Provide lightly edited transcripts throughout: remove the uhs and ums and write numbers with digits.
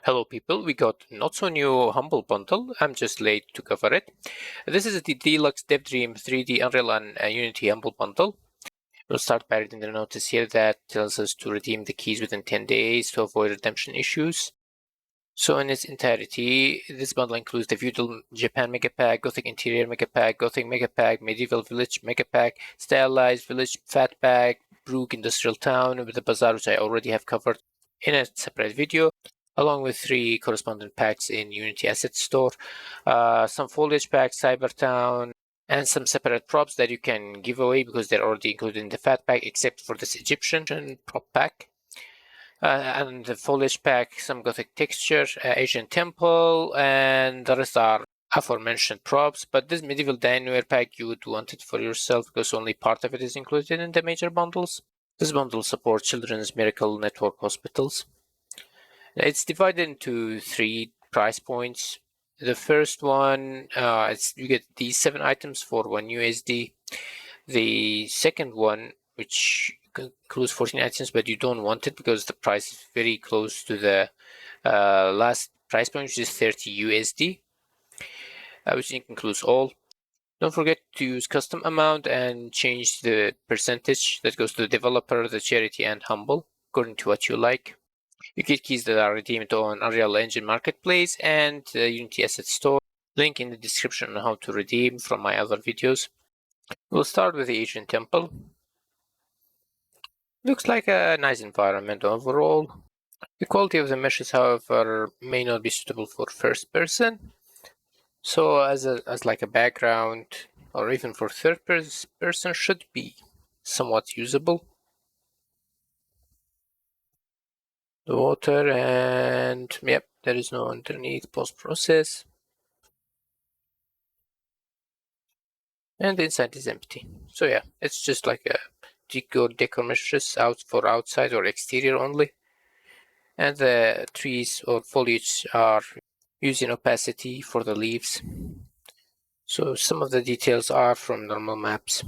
Hello people, we got not so new Humble bundle. I'm just late to cover it. This is the Deluxe Dev Dream 3D Unreal and Unity Humble bundle. We'll start by reading the notice here that tells us to redeem the keys within 10 days to avoid redemption issues. So in its entirety, this bundle includes the Feudal Japan Mega Pack, Gothic Interior Mega Pack, Gothic Mega Pack, Medieval Village Mega Pack, Stylized Village Fat Pack, Brook Industrial Town with the Bazaar, which I already have covered in a separate video, along with 3 corresponding packs in Unity Asset Store, some foliage packs, Cybertown, and some separate props that you can give away because they're already included in the Fat Pack, except for this Egyptian prop pack. And the foliage pack, some Gothic texture, Asian temple, and the rest are aforementioned props. But this medieval dineware pack, you would want it for yourself because only part of it is included in the major bundles. This bundle supports Children's Miracle Network hospitals. It's divided into 3 price points. The first one, you get these 7 items for 1 USD. The second one, which includes 14 items, but you don't want it because the price is very close to the last price point, which is 30 USD, which includes all. Don't forget to use custom amount and change the percentage that goes to the developer, the charity, and Humble, according to what you like. You get keys that are redeemed on Unreal Engine Marketplace and Unity Asset Store. Link in the description on how to redeem from my other videos. We'll start with the Asian Temple. Looks like a nice environment overall. The quality of the meshes, however, may not be suitable for first person. So as like a background or even for third person should be somewhat usable. The water and yep, there is no underneath post-process. And the inside is empty. So yeah, it's just like a decor meshes out for outside or exterior only. And the trees or foliage are using opacity for the leaves. So some of the details are from normal maps.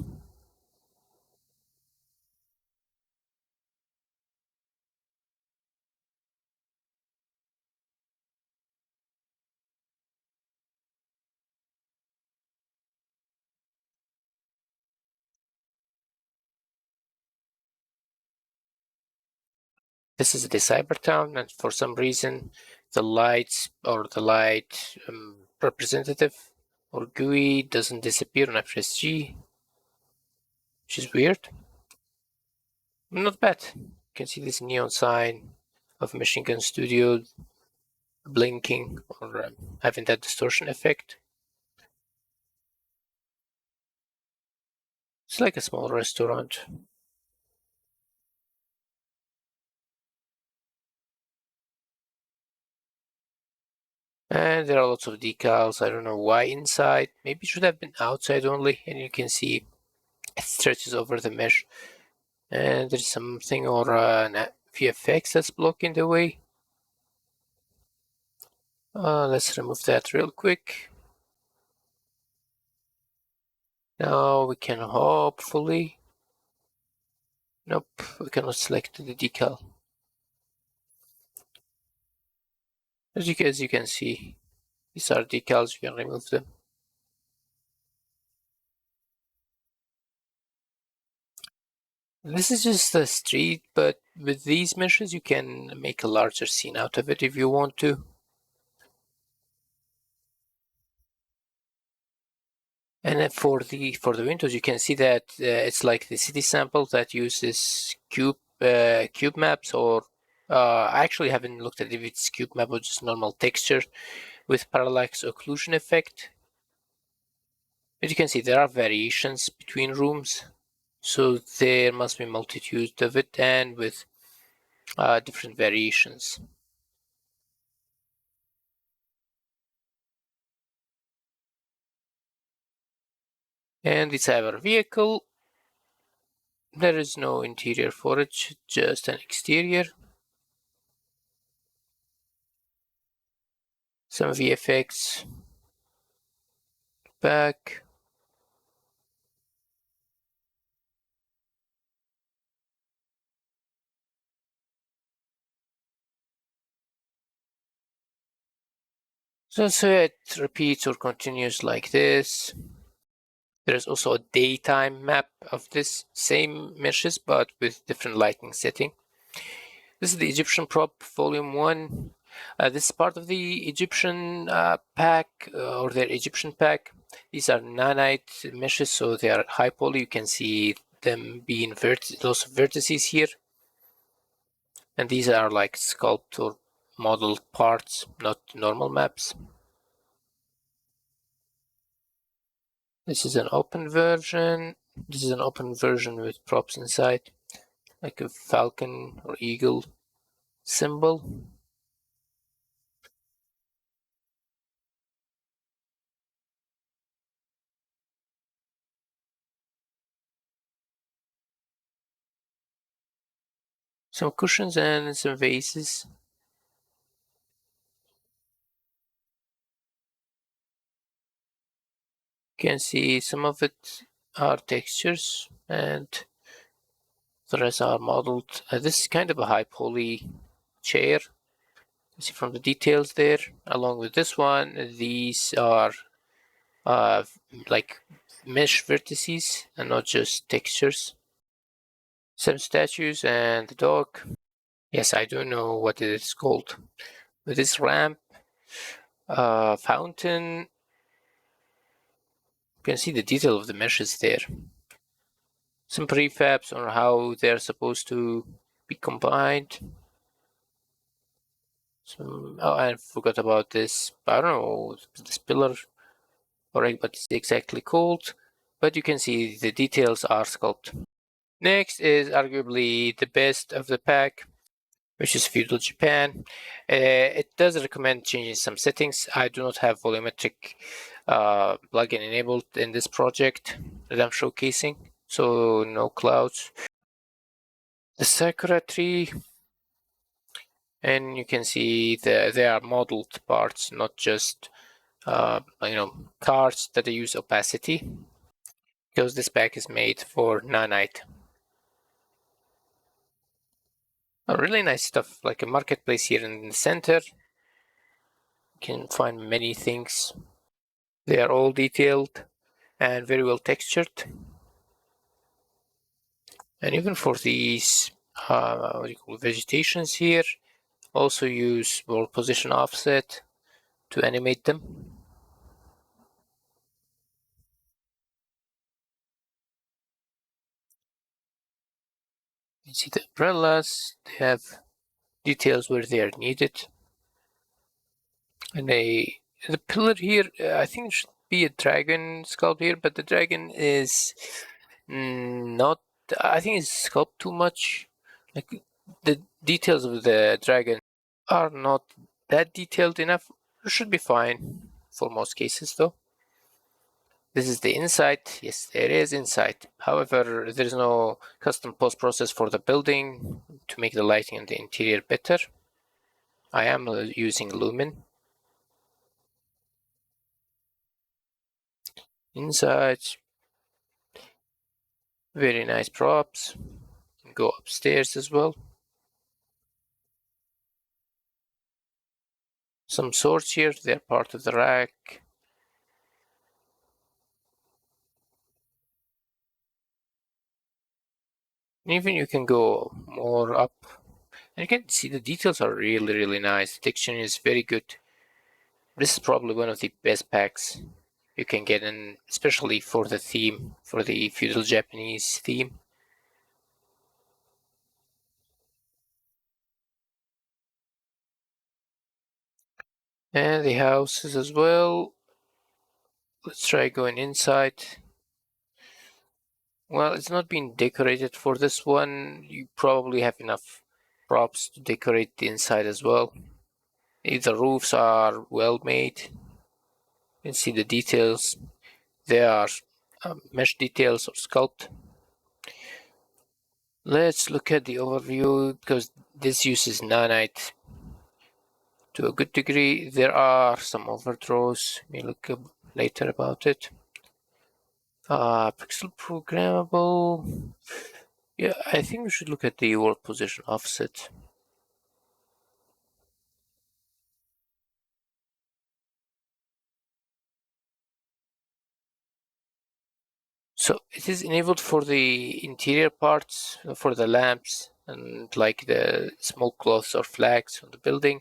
This is the Cybertown, and for some reason the lights or the light representative or GUI doesn't disappear when I press G, which is weird. Not bad. You can see this neon sign of Machine Gun Studio blinking or having that distortion effect. It's like a small restaurant. And there are lots of decals. I don't know why inside. Maybe it should have been outside only. And you can see it stretches over the mesh. And there's something or an VFX that's blocking the way. Let's remove that real quick. Now we can hopefully. Nope, we cannot select the decal. As you can see, these are decals. You can remove them. This is just a street, but with these meshes, you can make a larger scene out of it if you want to. And then for the windows, you can see that it's like the city sample that uses cube maps, or I actually haven't looked at if it's cube map or just normal texture with parallax occlusion effect. But you can see there are variations between rooms, so there must be multitude of it and with different variations. And it's our vehicle. There is no interior for it, just an exterior. Some VFX. Back. So it repeats or continues like this. There's also a daytime map of this same meshes, but with different lighting setting. This is the Egyptian Prop Volume 1. This is part of the Egyptian pack, or their Egyptian pack. These are nanite meshes, so they are high poly. You can see them being lots of vertices here. And these are like sculpt or modeled parts, not normal maps. This is an open version. This is an open version with props inside, like a falcon or eagle symbol. Some cushions and some vases. You can see some of it are textures and the rest are modeled. This is kind of a high poly chair. You see from the details there. Along with this one, these are uh, like mesh vertices and not just textures. Some statues and the dog. Yes, I don't know what it is called. With this ramp, fountain. You can see the detail of the meshes there. Some prefabs on how they're supposed to be combined. Oh, I forgot about this. I don't know this pillar, alright, what it's exactly called. But you can see the details are sculpted. Next is arguably the best of the pack, which is Feudal Japan. It does recommend changing some settings. I do not have volumetric plugin enabled in this project that I'm showcasing, so no clouds. The Sakura tree, and you can see they are modeled parts, not just cards that use opacity, because this pack is made for nanite. Really nice stuff, like a marketplace here in the center. You can find many things. They are all detailed and very well textured. And even for these vegetations here, also use world position offset to animate them. You see the umbrellas, they have details where they are needed. And the pillar here, I think it should be a dragon sculpt here, but the dragon is not, I think it's sculpted too much. Like the details of the dragon are not that detailed enough. It should be fine for most cases though. This is the inside. Yes, there is inside. However, there is no custom post process for the building to make the lighting and the interior better. I am using Lumen. Inside, very nice props. Go upstairs as well. Some swords here, they're part of the rack. Even you can go more up. And you can see the details are really, really nice. The texture is very good. This is probably one of the best packs you can get, in, especially for the theme, for the feudal Japanese theme. And the houses as well. Let's try going inside. Well, it's not been decorated for this one. You probably have enough props to decorate the inside as well. The roofs are well made. You can see the details. They are mesh details or sculpt. Let's look at the overview because this uses nanite to a good degree. There are some overdraws. We look up later about it. Pixel programmable. Yeah, I think we should look at the world position offset. So it is enabled for the interior parts, for the lamps and like the small cloths or flags on the building,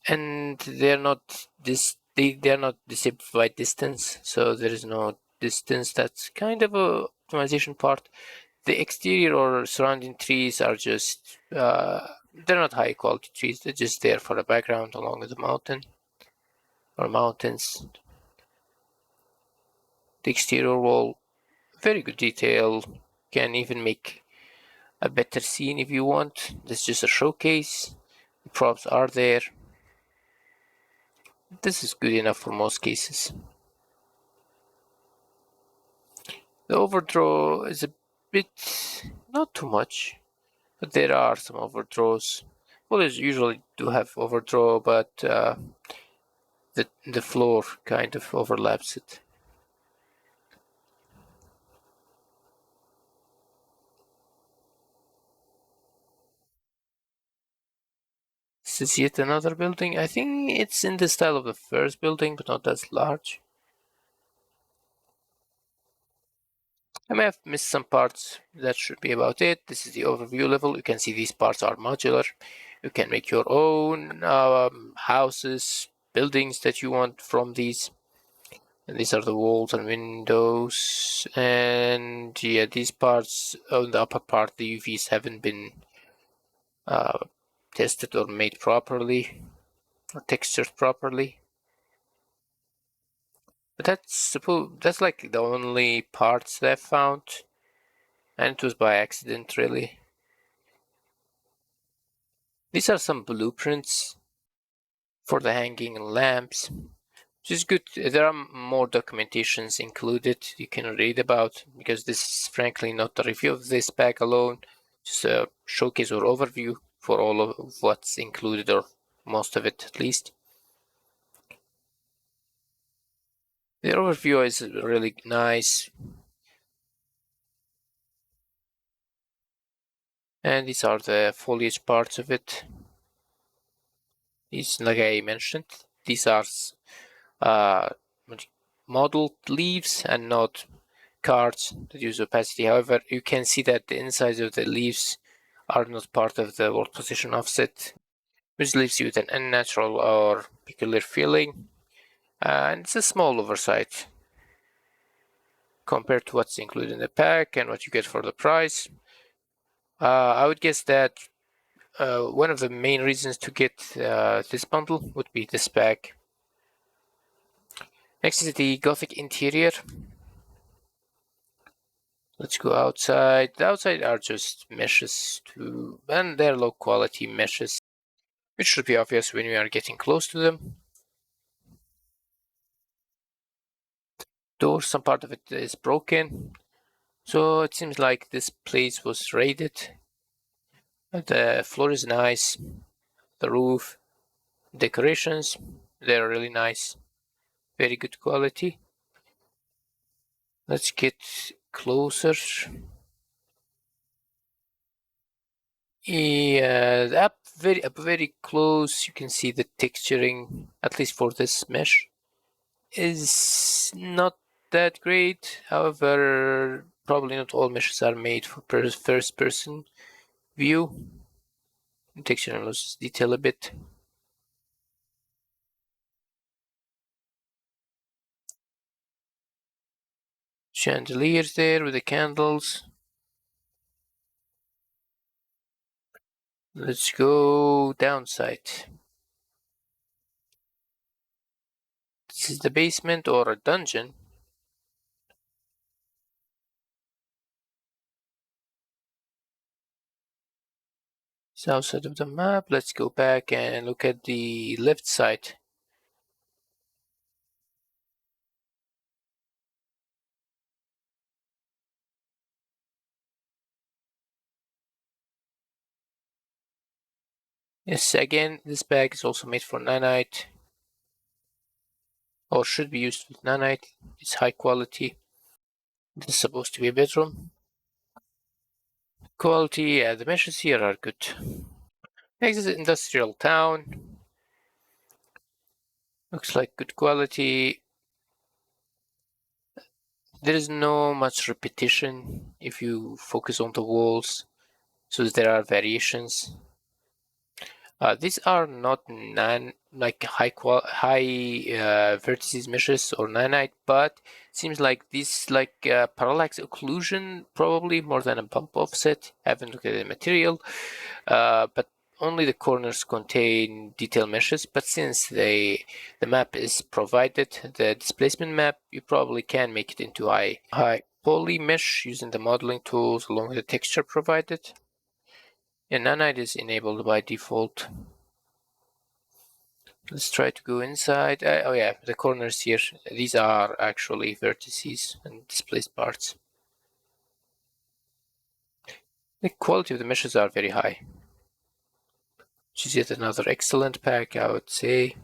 and they're not disabled by distance, so there is no distance. That's kind of a optimization part. The exterior or surrounding trees are just they're not high quality trees. They're just there for the background along with the mountain or mountains. The exterior wall, very good detail. Can even make a better scene if you want. This is just a showcase. The props are there. This is good enough for most cases. The overdraw is a bit, not too much, but there are some overdraws. Well, usually do have overdraw, but the floor kind of overlaps it. This is yet another building. I think it's in the style of the first building, but not as large. I may have missed some parts. That should be about it. This is the overview level. You can see these parts are modular. You can make your own houses, buildings that you want from these. And these are the walls and windows. And yeah, these parts on the upper part, the UVs haven't been uh, tested or made properly or textured properly. But that's like the only parts that I've found, and it was by accident, really. These are some blueprints for the hanging lamps, which is good. There are more documentations included you can read about, because this is frankly not a review of this pack alone, just a showcase or overview for all of what's included, or most of it at least. The overview is really nice, and these are the foliage parts of it. These, like I mentioned, these are uh, modeled leaves and not cards that use opacity. However, you can see that the insides of the leaves are not part of the world position offset, which leaves you with an unnatural or peculiar feeling. And it's a small oversight compared to what's included in the pack and what you get for the price. I would guess that one of the main reasons to get this bundle would be this pack. Next is the Gothic Interior. Let's go outside. The outside are just meshes and they're low quality meshes, which should be obvious when we are getting close to them. Door, some part of it is broken, so it seems like this place was raided. The floor is nice, the roof, decorations, they're really nice, very good quality. Let's get closer. Yeah, up very close, you can see the texturing, at least for this mesh, is not that great. However, probably not all meshes are made for first person view. Texture and loses detail a bit. Chandeliers there with the candles. Let's go downside. This is the basement or a dungeon. South side of the map. Let's go back and look at the left side. Yes, again, this bag is also made for nanite, or should be used with nanite. It's high quality. This is supposed to be a bedroom. Quality, yeah, the meshes here are good. Next is industrial town. Looks like good quality. There is no much repetition if you focus on the walls, so there are variations. These are not like high vertices meshes or nanite, but seems like this like parallax occlusion probably more than a bump offset. Haven't looked at the material, but only the corners contain detail meshes. But since the map is provided, the displacement map, you probably can make it into high poly mesh using the modeling tools along with the texture provided. And nanite is enabled by default. Let's try to go inside. Oh yeah, the corners here, these are actually vertices and displaced parts. The quality of the meshes are very high, which is yet another excellent pack, I would say.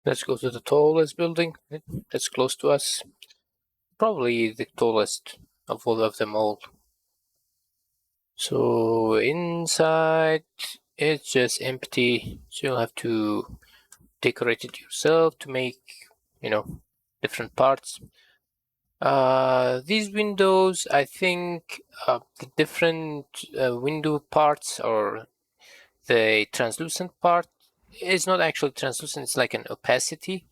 Let's go to the tallest building that's close to us. Probably the tallest of all of them all. So inside, it's just empty. So you'll have to decorate it yourself to make, different parts. These windows, I think the different window parts or the translucent part is not actually translucent, it's like an opacity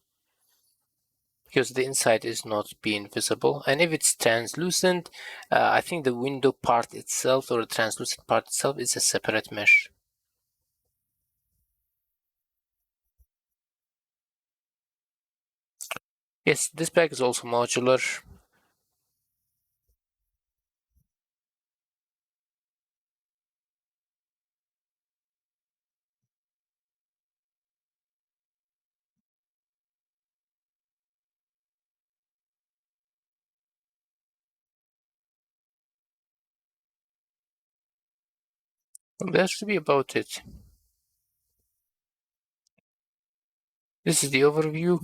because the inside is not being visible. And if it's translucent, I think the window part itself or the translucent part itself is a separate mesh. Yes, this pack is also modular. That should be about it. This is the overview.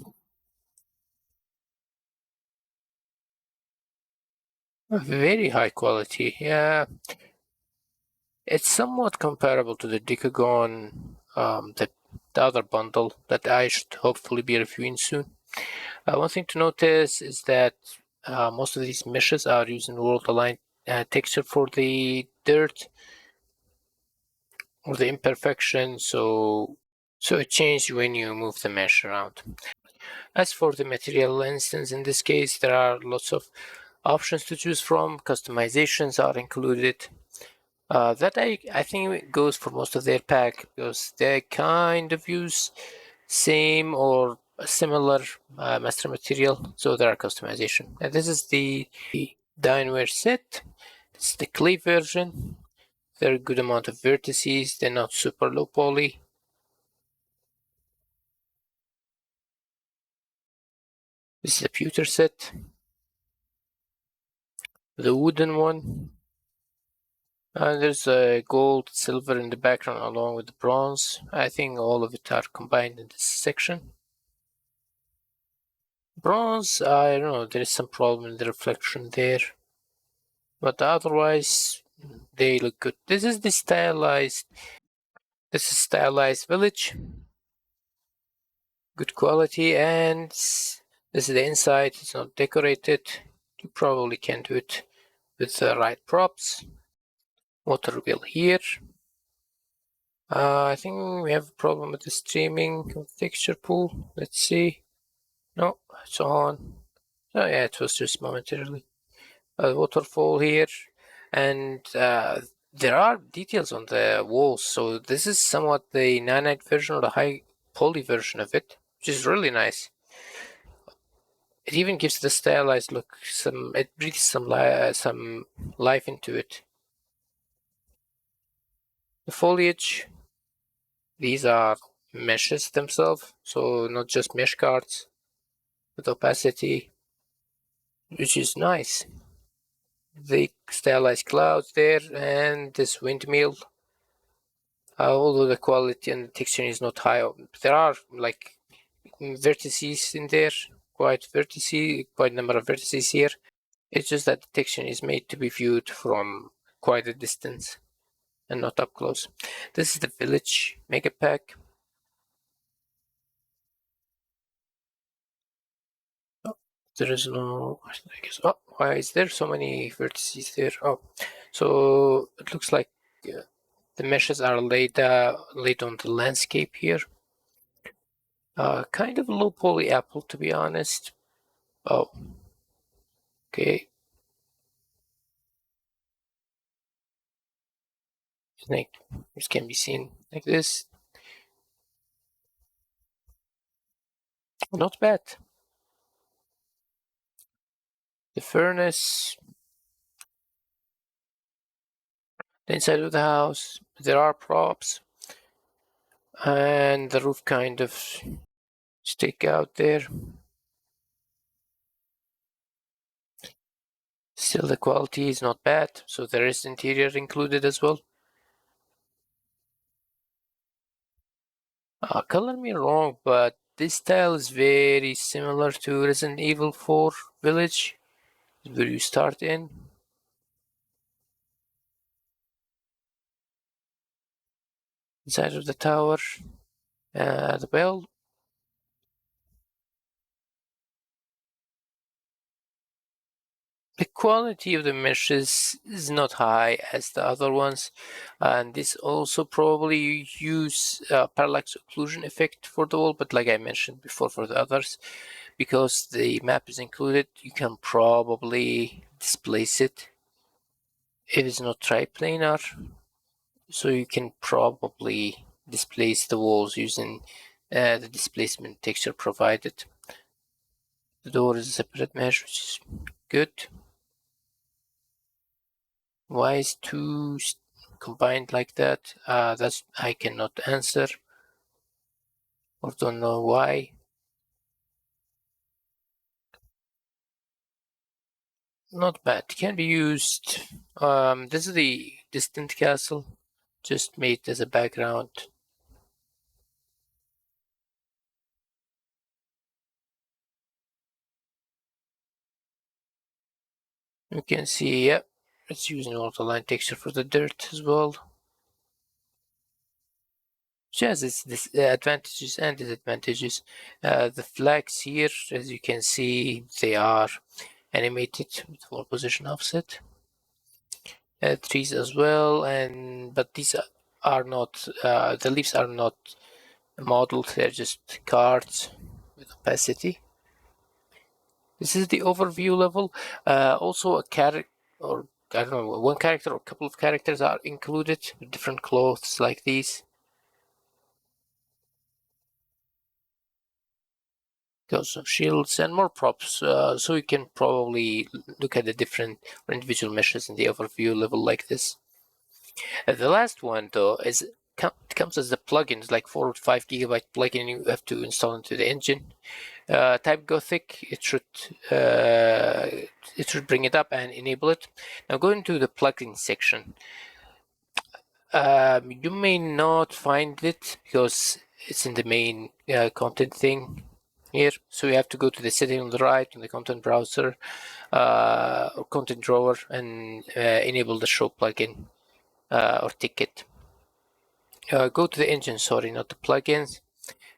Very high quality. Yeah, it's somewhat comparable to the Decagon, the other bundle that I should hopefully be reviewing soon. One thing to notice is that most of these meshes are using world aligned texture for the dirt or the imperfection, so it changes when you move the mesh around. As for the material instance, in this case, there are lots of options to choose from. Customizations are included. That I think goes for most of their pack because they kind of use same or similar master material, so there are customization. And this is the dineware set. It's the clay version. There are a good amount of vertices. They're not super low poly. This is the pewter set. The wooden one. There's a gold, silver in the background along with the bronze. I think all of it are combined in this section. Bronze, I don't know, there is some problem in the reflection there. But otherwise, they look good. This is Stylized Village. Good quality, and this is the inside. It's not decorated. You probably can do it with the right props. Water wheel here. I think we have a problem with the streaming of texture pool. Let's see. No, it's on. Oh yeah, it was just momentarily. A waterfall here, and there are details on the walls. So this is somewhat the nanite version or the high poly version of it, which is really nice. It even gives the stylized look. It breathes some life into it. The foliage. These are meshes themselves, so not just mesh cards with opacity, which is nice. The stylized clouds there and this windmill. Although the quality and the texture is not high, there are like vertices in there, quite a number of vertices here. It's just that the texture is made to be viewed from quite a distance and not up close. This is the Village Mega Pack. There is no, I guess. Oh, why is there so many vertices there? Oh, so it looks like the meshes are laid on the landscape here. Kind of low poly apple, to be honest. Oh, okay. Like this can be seen like this. Not bad. The furnace, the inside of the house, there are props, and the roof kind of stick out there. Still, the quality is not bad, so there is interior included as well. Color me wrong, but this style is very similar to Resident Evil 4 Village, where you start in. Inside of the tower, the bell. The quality of the meshes is not high as the other ones, and this also probably use parallax occlusion effect for the wall, but like I mentioned before for the others, because the map is included, you can probably displace it if it's not triplanar, so you can probably displace the walls using the displacement texture provided. The door is a separate mesh, which is good. Why is two combined like that? That's I cannot answer or don't know why. Not bad. Can be used. This is the distant castle, just made as a background. You can see, yeah, it's using line texture for the dirt as well. Which has its advantages and disadvantages. The flags here, as you can see, they are animated with 4 position offset. Trees as well, but these are not, the leaves are not modeled, they're just cards with opacity. This is the overview level. Also a character, or I don't know, one character or a couple of characters are included with different clothes like these. Because of shields and more props, so you can probably look at the different or individual meshes in the overview level like this. The last one though is comes as a plugin. It's like 4 or 5 gigabyte plugin you have to install into the engine. Type Gothic, it should bring it up and enable it. Now go into the plugin section. You may not find it because it's in the main content thing here. So you have to go to the setting on the right in the content browser or content drawer and enable the show plugin or ticket. Go to the engine, sorry, not the plugins,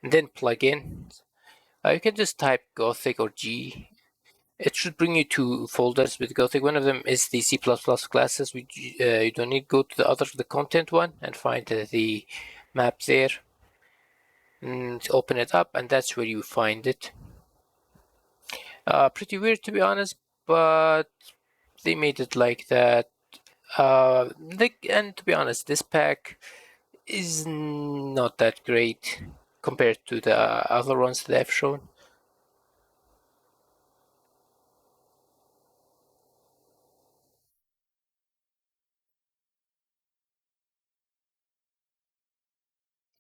and then plugins. You can just type Gothic or G. It should bring you 2 folders with Gothic. One of them is the C++ classes, which you don't need. Go to the content one and find the map there. And open it up, and that's where you find it. Pretty weird, to be honest, but they made it like that. And to be honest, this pack is not that great compared to the other ones that I've shown.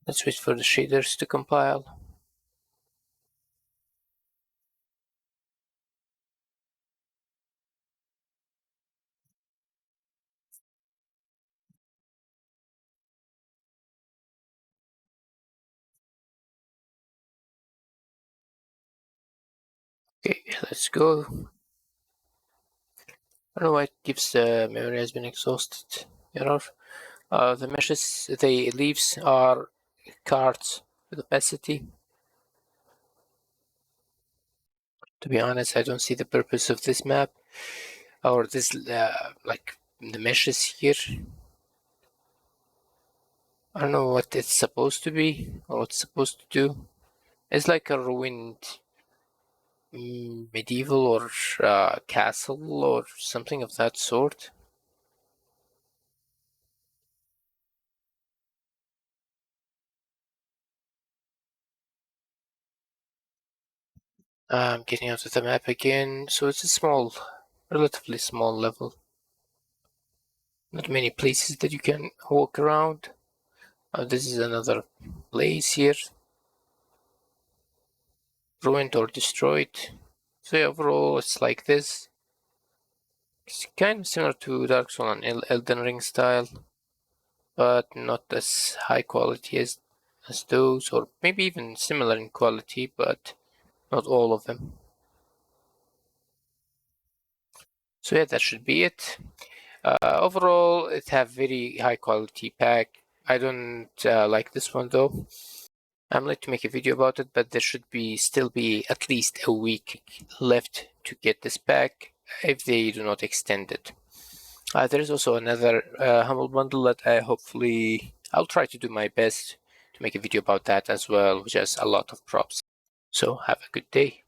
Let's wait for the shaders to compile. Okay, let's go. I don't know why it gives memory has been exhausted error. The meshes, the leaves are cards with opacity. To be honest, I don't see the purpose of this map or this like the meshes here. I don't know what it's supposed to be or what's supposed to do. It's like a ruined medieval or castle or something of that sort. I'm getting out of the map again, so it's a small, relatively small level. Not many places that you can walk around. This is another place here, ruined or destroyed. So yeah, overall, it's like this. It's kind of similar to Dark Souls and Elden Ring style, but not as high quality as those, or maybe even similar in quality, but not all of them. So yeah, that should be it. Overall, it have very high quality pack. I don't like this one though. I'm going to make a video about it, but there should be still be at least a week left to get this pack if they do not extend it. There is also another humble bundle that I'll try to do my best to make a video about that as well, which has a lot of props. So have a good day.